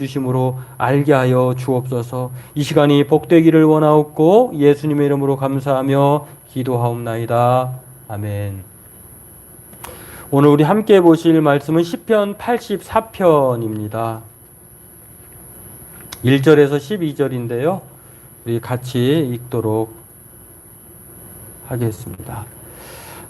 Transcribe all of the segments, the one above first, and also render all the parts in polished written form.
주심으로 알게 하여 주옵소서. 이 시간이 복되기를 원하옵고 예수님의 이름으로 감사하며 기도하옵나이다. 아멘. 오늘 우리 함께 보실 말씀은 시편 84편입니다. 1절에서 12절인데요. 우리 같이 읽도록 하겠습니다.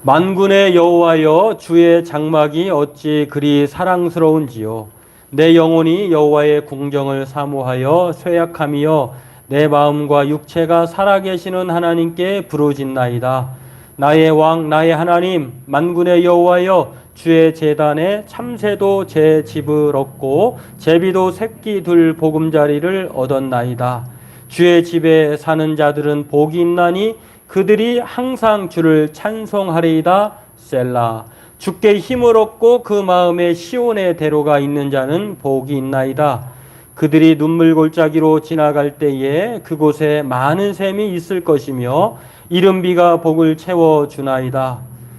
만군의 여호와여, 주의 장막이 어찌 그리 사랑스러운지요. 내 영혼이 여호와의 궁정을 사모하여 쇠약함이여 내 마음과 육체가 살아계시는 하나님께 부르짖나이다. 나의 왕 나의 하나님 만군의 여호와여, 주의 제단에 참새도 제 집을 얻고 제비도 새끼 둘 보금자리를 얻었나이다. 주의 집에 사는 자들은 복이 있나니 그들이 항상 주를 찬송하리이다. 셀라. 주께 힘을 얻고 그 마음에 시온의 대로가 있는 자는 복이 있나이다. 그들이 눈물 골짜기로 지나갈 때에 그곳에 많은 샘이 있을 것이며 이른 비가 복을 채워주나이다.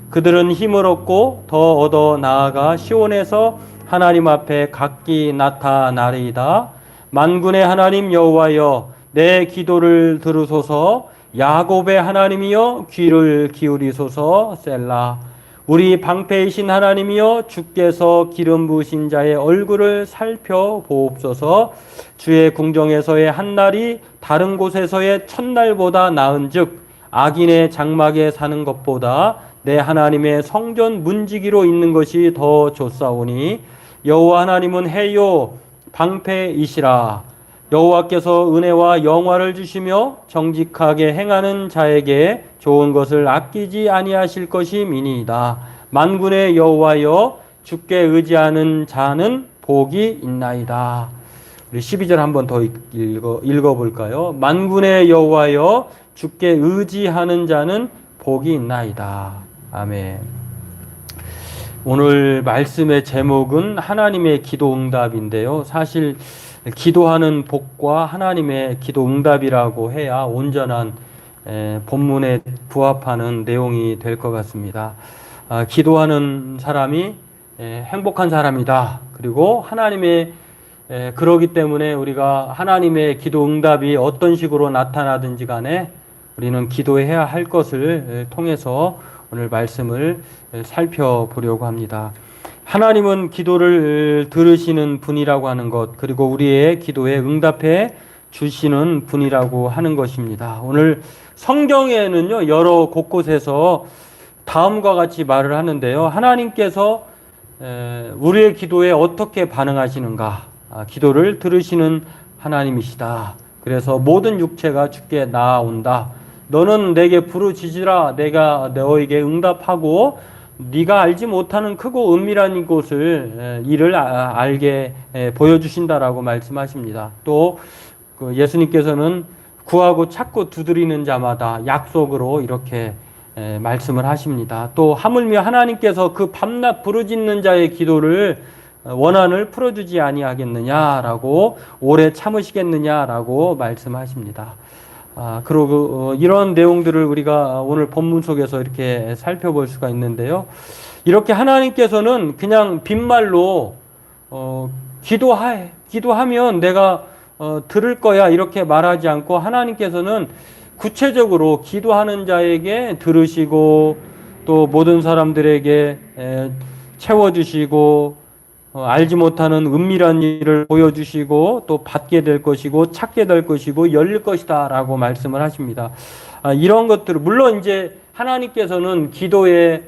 그들은 힘을 얻고 더 얻어 나아가 시온에서 하나님 앞에 각기 나타나리이다. 만군의 하나님 여호와여, 내 기도를 들으소서. 야곱의 하나님이여, 귀를 기울이소서. 셀라. 우리 방패이신 하나님이여, 주께서 기름 부으신 자의 얼굴을 살펴보옵소서. 주의 궁정에서의 한 날이 다른 곳에서의 첫날보다 나은즉 악인의 장막에 사는 것보다 내 하나님의 성전 문지기로 있는 것이 더 좋사오니 여호와 하나님은 해요 방패이시라. 여호와께서 은혜와 영화를 주시며 정직하게 행하는 자에게 좋은 것을 아끼지 아니하실 것임이니이다. 만군의 여호와여, 주께 의지하는 자는 복이 있나이다. 우리 12절 한번 더 읽어볼까요? 만군의 여호와여, 주께 의지하는 자는 복이 있나이다. 아멘. 오늘 말씀의 제목은 하나님의 기도 응답인데요. 사실 기도하는 복과 하나님의 기도 응답이라고 해야 온전한 본문에 부합하는 내용이 될 것 같습니다. 기도하는 사람이 행복한 사람이다. 그리고 하나님의 그러기 때문에 우리가 하나님의 기도 응답이 어떤 식으로 나타나든지 간에 우리는 기도해야 할 것을 통해서 오늘 말씀을 살펴보려고 합니다. 하나님은 기도를 들으시는 분이라고 하는 것, 그리고 우리의 기도에 응답해 주시는 분이라고 하는 것입니다. 오늘 성경에는요, 여러 곳곳에서 다음과 같이 말을 하는데요. 하나님께서 우리의 기도에 어떻게 반응하시는가? 기도를 들으시는 하나님이시다. 그래서 모든 육체가 주께 나아온다. 너는 내게 부르짖으라. 내가 너에게 응답하고 네가 알지 못하는 크고 은밀한 곳을 이를 알게 보여주신다라고 말씀하십니다. 또 예수님께서는 구하고 찾고 두드리는 자마다 약속으로 이렇게 말씀을 하십니다. 또 하물며 하나님께서 그 밤낮 부르짖는 자의 기도를 원한을 풀어주지 아니하겠느냐라고, 오래 참으시겠느냐라고 말씀하십니다. 그리고 이런 내용들을 우리가 오늘 본문 속에서 이렇게 살펴볼 수가 있는데요. 이렇게 하나님께서는 그냥 빈말로 기도하면 내가 들을 거야 이렇게 말하지 않고, 하나님께서는 구체적으로 기도하는 자에게 들으시고 또 모든 사람들에게 채워주시고 알지 못하는 은밀한 일을 보여주시고 또 받게 될 것이고 찾게 될 것이고 열릴 것이다 라고 말씀을 하십니다. 이런 것들을 물론 이제 하나님께서는 기도의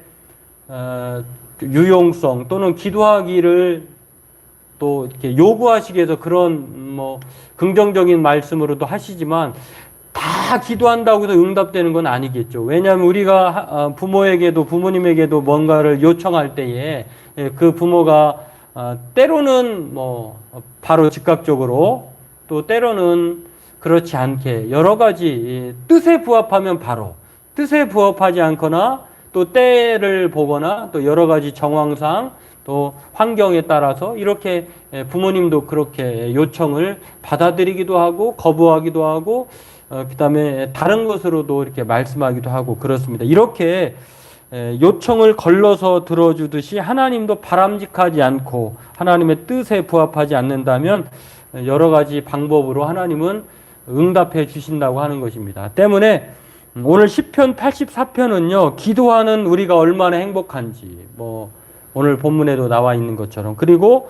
유용성 또는 기도하기를 또 이렇게 요구하시기 위해서 그런 긍정적인 말씀으로도 하시지만, 다 기도한다고 해서 응답되는 건 아니겠죠. 왜냐하면 우리가 부모님에게도 뭔가를 요청할 때에 그 부모가 때로는 바로 즉각적으로, 또 때로는 그렇지 않게 여러 가지 뜻에 부합하면 바로, 뜻에 부합하지 않거나 또 때를 보거나 또 여러 가지 정황상 또 환경에 따라서 이렇게 부모님도 그렇게 요청을 받아들이기도 하고 거부하기도 하고 그 다음에 다른 것으로도 이렇게 말씀하기도 하고 그렇습니다. 이렇게 요청을 걸러서 들어주듯이 하나님도 바람직하지 않고 하나님의 뜻에 부합하지 않는다면 여러 가지 방법으로 하나님은 응답해 주신다고 하는 것입니다. 때문에 오늘 시편 84편은요, 기도하는 우리가 얼마나 행복한지, 오늘 본문에도 나와 있는 것처럼, 그리고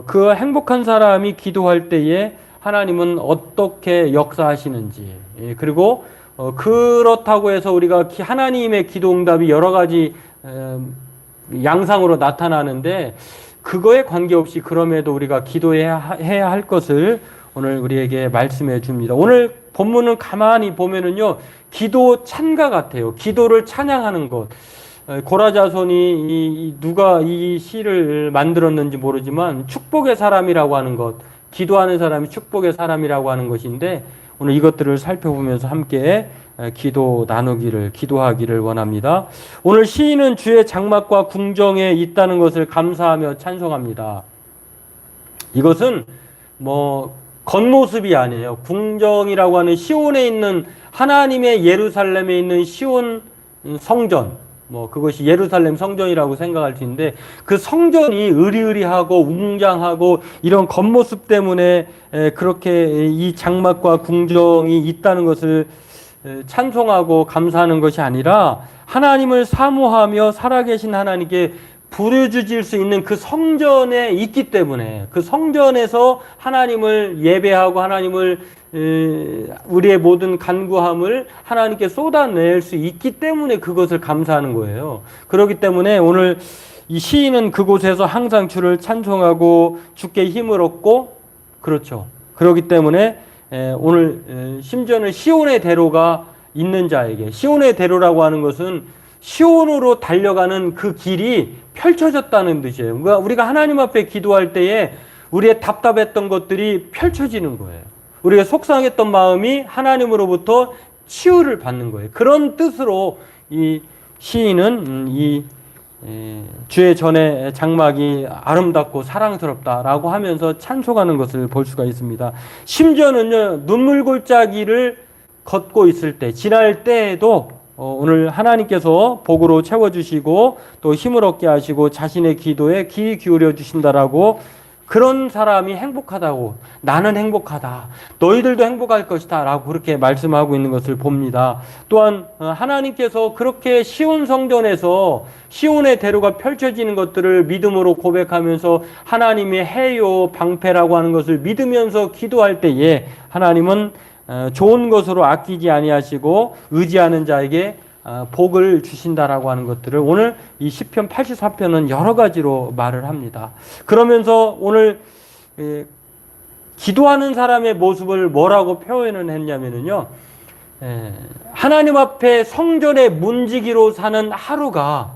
그 행복한 사람이 기도할 때에 하나님은 어떻게 역사하시는지, 그리고 그렇다고 해서 우리가 하나님의 기도 응답이 여러 가지 양상으로 나타나는데, 그거에 관계없이 그럼에도 우리가 기도해야 할 것을 오늘 우리에게 말씀해 줍니다. 오늘 본문을 가만히 보면은요, 기도 찬가 같아요. 기도를 찬양하는 것. 고라자손이 누가 이 시를 만들었는지 모르지만 축복의 사람이라고 하는 것, 기도하는 사람이 축복의 사람이라고 하는 것인데, 오늘 이것들을 살펴보면서 함께 기도하기를 원합니다. 오늘 시인은 주의 장막과 궁정에 있다는 것을 감사하며 찬송합니다. 이것은 겉모습이 아니에요. 궁정이라고 하는 시온에 있는, 하나님의 예루살렘에 있는 시온 성전, 그것이 예루살렘 성전이라고 생각할 수 있는데, 그 성전이 으리으리하고 웅장하고 이런 겉모습 때문에 그렇게 이 장막과 궁정이 있다는 것을 찬송하고 감사하는 것이 아니라, 하나님을 사모하며 살아계신 하나님께 부르짖을 수 있는 그 성전에 있기 때문에, 그 성전에서 하나님을 예배하고 하나님을 우리의 모든 간구함을 하나님께 쏟아낼 수 있기 때문에 그것을 감사하는 거예요. 그렇기 때문에 오늘 이 시인은 그곳에서 항상 주를 찬송하고 주께 힘을 얻고, 그렇죠. 그렇기 때문에 오늘 심지어는 시온의 대로가 있는 자에게, 시온의 대로라고 하는 것은 시온으로 달려가는 그 길이 펼쳐졌다는 뜻이에요. 그러니까 우리가 하나님 앞에 기도할 때에 우리의 답답했던 것들이 펼쳐지는 거예요. 우리가 속상했던 마음이 하나님으로부터 치유를 받는 거예요. 그런 뜻으로 이 시인은 주의 전에 장막이 아름답고 사랑스럽다라고 하면서 찬송하는 것을 볼 수가 있습니다. 심지어는요, 눈물골짜기를 걷고 있을 때, 지날 때에도 오늘 하나님께서 복으로 채워주시고 또 힘을 얻게 하시고 자신의 기도에 귀 기울여 주신다라고, 그런 사람이 행복하다고, 나는 행복하다, 너희들도 행복할 것이다 라고 그렇게 말씀하고 있는 것을 봅니다. 또한 하나님께서 그렇게 시온 성전에서 시온의 대로가 펼쳐지는 것들을 믿음으로 고백하면서 하나님의 해요 방패라고 하는 것을 믿으면서 기도할 때에 하나님은 좋은 것으로 아끼지 아니하시고 의지하는 자에게 복을 주신다라고 하는 것들을 오늘 이 시편 84편은 여러 가지로 말을 합니다. 그러면서 오늘 기도하는 사람의 모습을 뭐라고 표현을 했냐면요, 하나님 앞에 성전의 문지기로 사는 하루가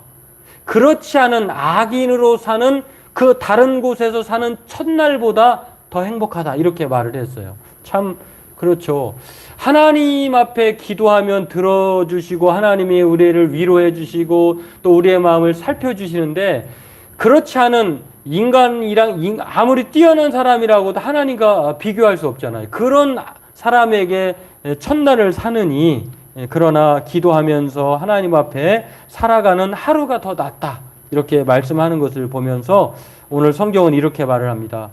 그렇지 않은 악인으로 사는 그 다른 곳에서 사는 첫날보다 더 행복하다, 이렇게 말을 했어요. 참 그렇죠. 하나님 앞에 기도하면 들어주시고 하나님이 우리를 위로해 주시고 또 우리의 마음을 살펴주시는데, 그렇지 않은 인간이랑 아무리 뛰어난 사람이라고도 하나님과 비교할 수 없잖아요. 그런 사람에게 첫날을 사느니, 그러나 기도하면서 하나님 앞에 살아가는 하루가 더 낫다, 이렇게 말씀하는 것을 보면서 오늘 성경은 이렇게 말을 합니다.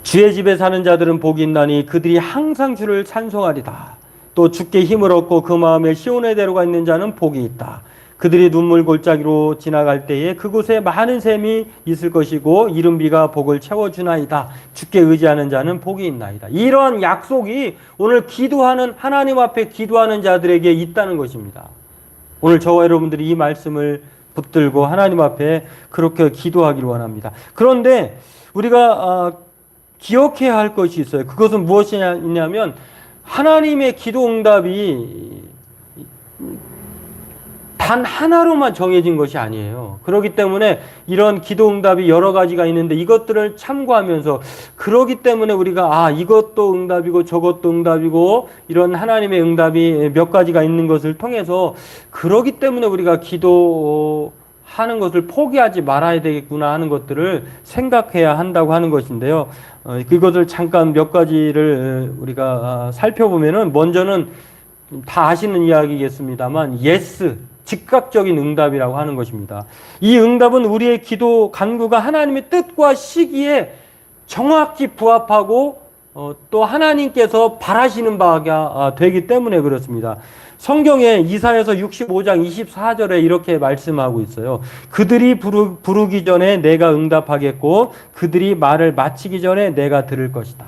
주의 집에 사는 자들은 복이 있나니 그들이 항상 주를 찬송하리다. 또 주께 힘을 얻고 그 마음에 시온의 대로가 있는 자는 복이 있다. 그들이 눈물 골짜기로 지나갈 때에 그곳에 많은 샘이 있을 것이고 이른 비가 복을 채워주나이다. 주께 의지하는 자는 복이 있나이다. 이러한 약속이 오늘 기도하는, 하나님 앞에 기도하는 자들에게 있다는 것입니다. 오늘 저와 여러분들이 이 말씀을 붙들고 하나님 앞에 그렇게 기도하기를 원합니다. 그런데 우리가 기억해야 할 것이 있어요. 그것은 무엇이냐면 하나님의 기도 응답이 단 하나로만 정해진 것이 아니에요. 그렇기 때문에 이런 기도 응답이 여러 가지가 있는데 이것들을 참고하면서, 그렇기 때문에 우리가 이것도 응답이고 저것도 응답이고 이런 하나님의 응답이 몇 가지가 있는 것을 통해서, 그렇기 때문에 우리가 기도하는 것을 포기하지 말아야 되겠구나 하는 것들을 생각해야 한다고 하는 것인데요. 그것을 잠깐 몇 가지를 우리가 살펴보면은, 먼저는 다 아시는 이야기겠습니다만 예스, 즉각적인 응답이라고 하는 것입니다. 이 응답은 우리의 기도 간구가 하나님의 뜻과 시기에 정확히 부합하고 또 하나님께서 바라시는 바가 되기 때문에 그렇습니다. 성경에 이사야서 65장 24절에 이렇게 말씀하고 있어요. 그들이 부르기 전에 내가 응답하겠고 그들이 말을 마치기 전에 내가 들을 것이다.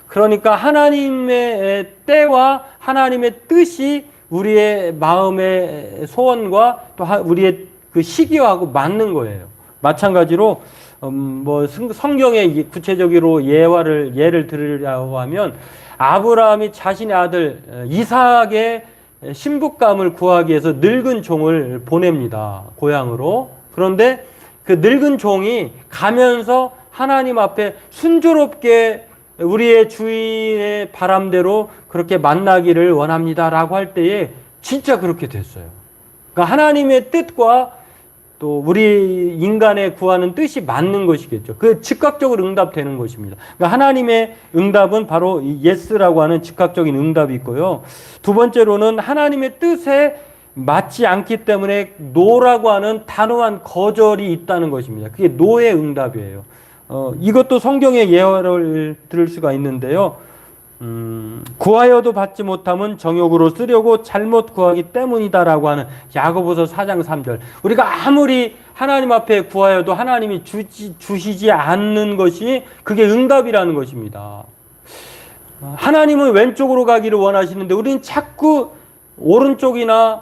그러니까 하나님의 때와 하나님의 뜻이 우리의 마음의 소원과 또 우리의 그 시기하고 맞는 거예요. 마찬가지로 뭐 성경에 구체적으로 예를 들으려고 하면 아브라함이 자신의 아들 이삭의 신부감을 구하기 위해서 늙은 종을 보냅니다. 고향으로. 그런데 그 늙은 종이 가면서 하나님 앞에 순조롭게 우리의 주인의 바람대로 그렇게 만나기를 원합니다라고 할 때에 진짜 그렇게 됐어요. 그러니까 하나님의 뜻과 또 우리 인간의 구하는 뜻이 맞는 것이겠죠. 그 즉각적으로 응답되는 것입니다. 그러니까 하나님의 응답은 바로 예스라고 하는 즉각적인 응답이 있고요. 두 번째로는 하나님의 뜻에 맞지 않기 때문에 노라고 하는 단호한 거절이 있다는 것입니다. 그게 노의 응답이에요. 이것도 성경의 예화를 들을 수가 있는데요. 구하여도 받지 못함은 정욕으로 쓰려고 잘못 구하기 때문이다라고 하는 야고보서 4장 3절. 우리가 아무리 하나님 앞에 구하여도 하나님이 주시지 않는 것이 그게 응답이라는 것입니다. 하나님은 왼쪽으로 가기를 원하시는데 우리는 자꾸 오른쪽이나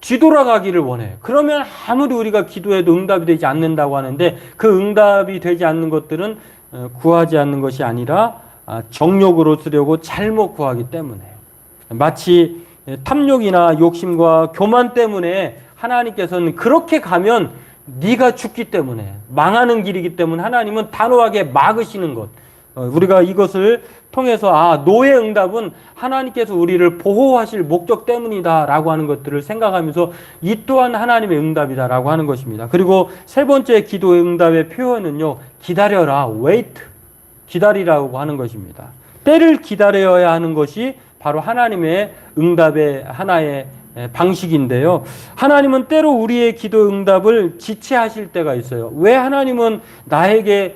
뒤돌아가기를 원해요. 그러면 아무리 우리가 기도해도 응답이 되지 않는다고 하는데 그 응답이 되지 않는 것들은 구하지 않는 것이 아니라 정욕으로 쓰려고 잘못 구하기 때문에 마치 탐욕이나 욕심과 교만 때문에 하나님께서는 그렇게 가면 네가 죽기 때문에 망하는 길이기 때문에 하나님은 단호하게 막으시는 것. 우리가 이것을 통해서 노의 응답은 하나님께서 우리를 보호하실 목적 때문이다라고 하는 것들을 생각하면서 이 또한 하나님의 응답이다라고 하는 것입니다. 그리고 세 번째 기도의 응답의 표현은요. 기다려라. wait. 기다리라고 하는 것입니다. 때를 기다려야 하는 것이 바로 하나님의 응답의 하나의 방식인데요. 하나님은 때로 우리의 기도 응답을 지체하실 때가 있어요. 왜 하나님은 나에게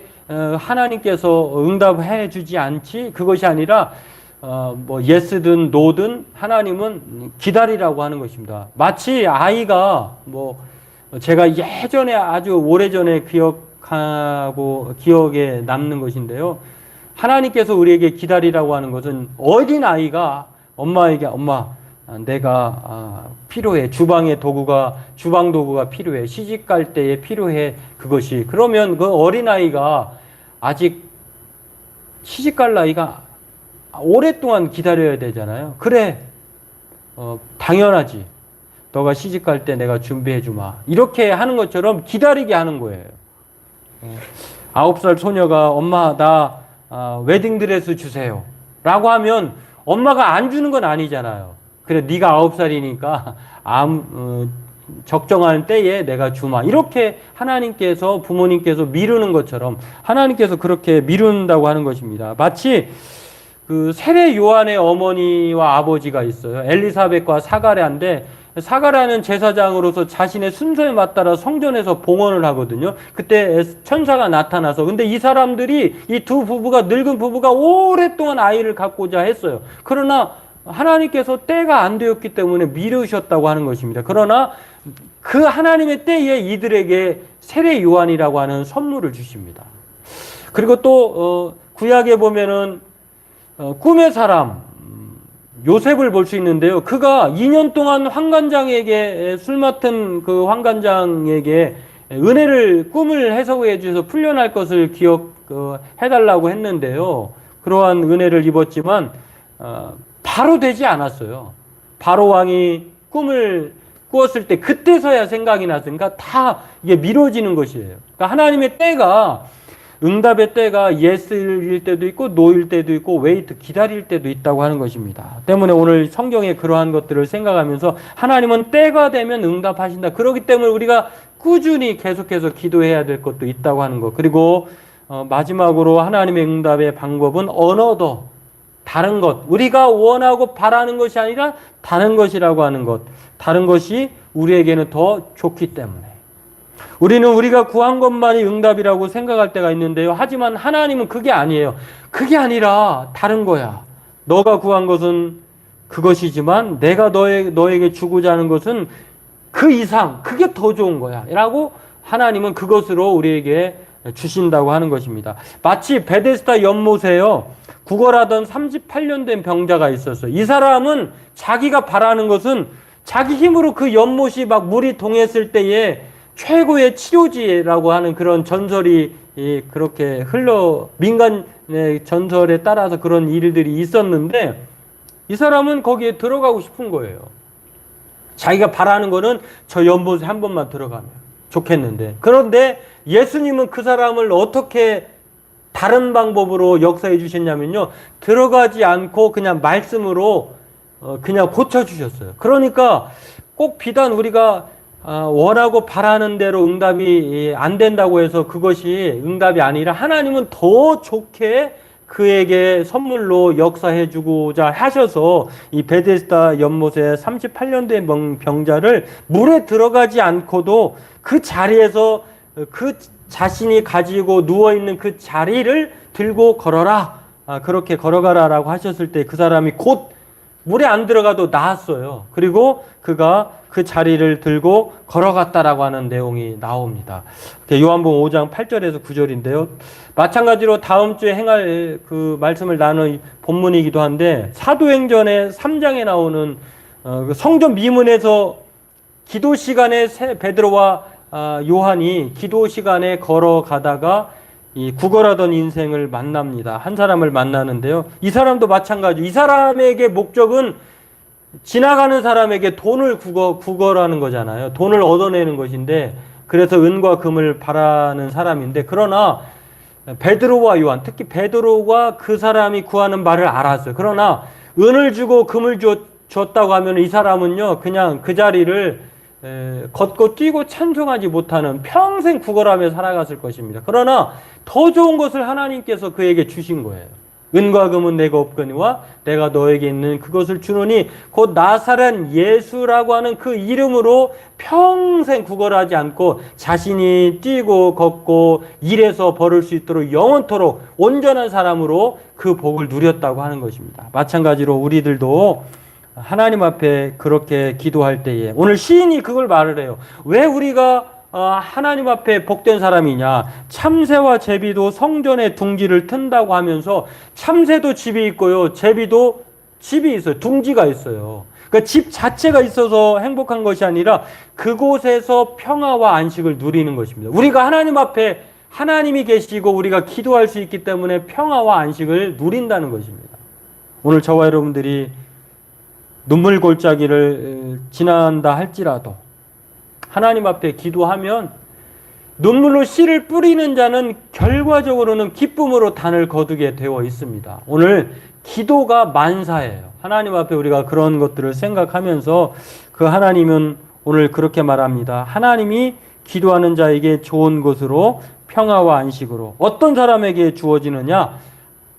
하나님께서 응답해 주지 않지? 그것이 아니라 뭐 예스든 노든 하나님은 기다리라고 하는 것입니다. 마치 아이가 뭐 제가 예전에 아주 오래전에 기억에 남는 것인데요. 하나님께서 우리에게 기다리라고 하는 것은 어린 아이가 엄마에게 엄마 내가 필요해. 주방 도구가 필요해. 시집 갈 때에 필요해. 그것이. 그러면 그 어린아이가 아직 시집 갈 나이가 오랫동안 기다려야 되잖아요. 그래. 당연하지. 너가 시집 갈 때 내가 준비해 주마. 이렇게 하는 것처럼 기다리게 하는 거예요. 9살 소녀가 엄마 나 웨딩드레스 주세요. 라고 하면 엄마가 안 주는 건 아니잖아요. 그래 네가 9살이니까 적정한 때에 내가 주마. 이렇게 하나님께서 부모님께서 미루는 것처럼 하나님께서 그렇게 미룬다고 하는 것입니다. 마치 그 세례 요한의 어머니와 아버지가 있어요. 엘리사벳과 사가랴인데 사가랴는 제사장으로서 자신의 순서에 맞따라 성전에서 봉헌을 하거든요. 그때 천사가 나타나서 근데 이 사람들이 이 두 부부가 늙은 부부가 오랫동안 아이를 갖고자 했어요. 그러나 하나님께서 때가 안 되었기 때문에 미루셨다고 하는 것입니다. 그러나 그 하나님의 때에 이들에게 세례 요한이라고 하는 선물을 주십니다. 그리고 또 구약에 보면은 꿈의 사람 요셉을 볼 수 있는데요. 그가 2년 동안 환관장에게 술 맡은 그 환관장에게 꿈을 해석해 주셔서 풀려날 것을 해달라고 했는데요. 그러한 은혜를 입었지만 바로 되지 않았어요. 바로 왕이 꿈을 꾸었을 때 그때서야 생각이 났으니까 다 이게 미뤄지는 것이에요. 그러니까 하나님의 때가 응답의 때가 예스일 때도 있고 노일 때도 있고 웨이트 기다릴 때도 있다고 하는 것입니다. 때문에 오늘 성경에 그러한 것들을 생각하면서 하나님은 때가 되면 응답하신다. 그렇기 때문에 우리가 꾸준히 계속해서 기도해야 될 것도 있다고 하는 것. 그리고 마지막으로 하나님의 응답의 방법은 어너더 다른 것. 우리가 원하고 바라는 것이 아니라 다른 것이라고 하는 것. 다른 것이 우리에게는 더 좋기 때문에. 우리는 우리가 구한 것만이 응답이라고 생각할 때가 있는데요. 하지만 하나님은 그게 아니에요. 그게 아니라 다른 거야. 너가 구한 것은 그것이지만 내가 너에게 주고자 하는 것은 그 이상, 그게 더 좋은 거야. 라고 하나님은 그것으로 우리에게 주신다고 하는 것입니다. 마치 베데스다 연못에요. 구걸하던 38년 된 병자가 있었어요. 이 사람은 자기가 바라는 것은 자기 힘으로 그 연못이 막 물이 동했을 때에 최고의 치료지라고 하는 그런 전설이 그렇게 민간의 전설에 따라서 그런 일들이 있었는데 이 사람은 거기에 들어가고 싶은 거예요. 자기가 바라는 거는 저 연못에 한 번만 들어가면 좋겠는데. 그런데 예수님은 그 사람을 어떻게 다른 방법으로 역사해 주셨냐면요. 들어가지 않고 그냥 말씀으로 그냥 고쳐주셨어요. 그러니까 꼭 비단 우리가 원하고 바라는 대로 응답이 안 된다고 해서 그것이 응답이 아니라 하나님은 더 좋게 그에게 선물로 역사해 주고자 하셔서 이 베데스다 연못에 38년 된 병자를 물에 들어가지 않고도 그 자리에서 그 자신이 가지고 누워있는 그 자리를 들고 걸어라. 그렇게 걸어가라라고 하셨을 때 그 사람이 곧 물에 안 들어가도 나았어요. 그리고 그가 그 자리를 들고 걸어갔다라고 하는 내용이 나옵니다. 요한복음 5장 8절에서 9절인데요. 마찬가지로 다음 주에 행할 그 말씀을 나눈 본문이기도 한데 사도행전의 3장에 나오는 성전 미문에서 기도 시간에 베드로와 요한이 기도 시간에 걸어가다가 이 구걸하던 인생을 만납니다. 한 사람을 만나는데요. 이 사람도 마찬가지. 이 사람에게 목적은 지나가는 사람에게 돈을 구걸하는 거잖아요. 돈을 얻어내는 것인데 그래서 은과 금을 바라는 사람인데 그러나 베드로와 요한, 특히 베드로가 그 사람이 구하는 바를 알았어요. 그러나 은을 주고 금을 줬다고 하면 이 사람은요 그냥 그 자리를 걷고 뛰고 찬송하지 못하는 평생 구걸하며 살아갔을 것입니다. 그러나 더 좋은 것을 하나님께서 그에게 주신 거예요. 은과 금은 내가 없거니와 내가 너에게 있는 그것을 주노니 곧 나사렛 예수라고 하는 그 이름으로 평생 구걸하지 않고 자신이 뛰고 걷고 일해서 벌을 수 있도록 영원토록 온전한 사람으로 그 복을 누렸다고 하는 것입니다. 마찬가지로 우리들도 하나님 앞에 그렇게 기도할 때에 오늘 시인이 그걸 말을 해요. 왜 우리가 하나님 앞에 복된 사람이냐. 참새와 제비도 성전에 둥지를 튼다고 하면서 참새도 집이 있고요. 제비도 집이 있어요. 둥지가 있어요. 그러니까 집 자체가 있어서 행복한 것이 아니라 그곳에서 평화와 안식을 누리는 것입니다. 우리가 하나님 앞에 하나님이 계시고 우리가 기도할 수 있기 때문에 평화와 안식을 누린다는 것입니다. 오늘 저와 여러분들이 눈물 골짜기를 지난다 할지라도 하나님 앞에 기도하면 눈물로 씨를 뿌리는 자는 결과적으로는 기쁨으로 단을 거두게 되어 있습니다. 오늘 기도가 만사예요. 하나님 앞에 우리가 그런 것들을 생각하면서 그 하나님은 오늘 그렇게 말합니다. 하나님이 기도하는 자에게 좋은 것으로 평화와 안식으로 어떤 사람에게 주어지느냐?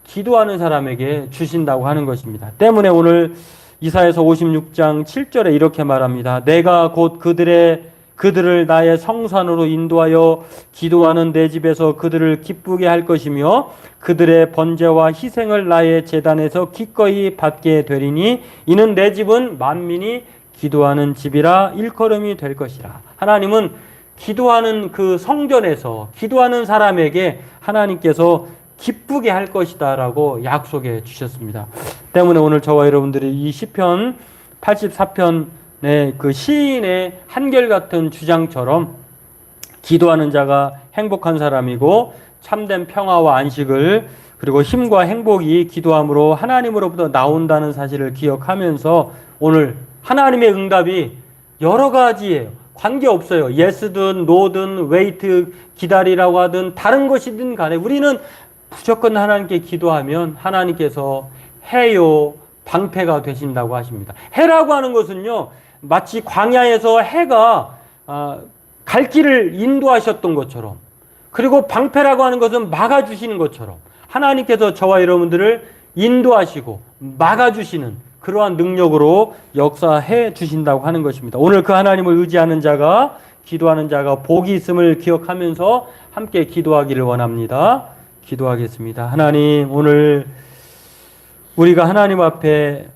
기도하는 사람에게 주신다고 하는 것입니다. 때문에 오늘 이사야서 56장 7절에 이렇게 말합니다. 내가 곧 그들을 나의 성산으로 인도하여 기도하는 내 집에서 그들을 기쁘게 할 것이며 그들의 번제와 희생을 나의 제단에서 기꺼이 받게 되리니 이는 내 집은 만민이 기도하는 집이라 일컬음이 될 것이라. 하나님은 기도하는 그 성전에서 기도하는 사람에게 하나님께서 기쁘게 할 것이다 라고 약속해 주셨습니다. 때문에 오늘 저와 여러분들이 이 시편 84편의 그 시인의 한결같은 주장처럼 기도하는 자가 행복한 사람이고 참된 평화와 안식을 그리고 힘과 행복이 기도함으로 하나님으로부터 나온다는 사실을 기억하면서 오늘 하나님의 응답이 여러 가지예요. 관계없어요. 예스든 노든 웨이트 기다리라고 하든 다른 것이든 간에 우리는 무조건 하나님께 기도하면 하나님께서 해요 방패가 되신다고 하십니다. 해라고 하는 것은요 마치 광야에서 해가 갈 길을 인도하셨던 것처럼 그리고 방패라고 하는 것은 막아주시는 것처럼 하나님께서 저와 여러분들을 인도하시고 막아주시는 그러한 능력으로 역사해 주신다고 하는 것입니다. 오늘 그 하나님을 의지하는 자가 기도하는 자가 복이 있음을 기억하면서 함께 기도하기를 원합니다. 기도하겠습니다. 하나님, 오늘 우리가 하나님 앞에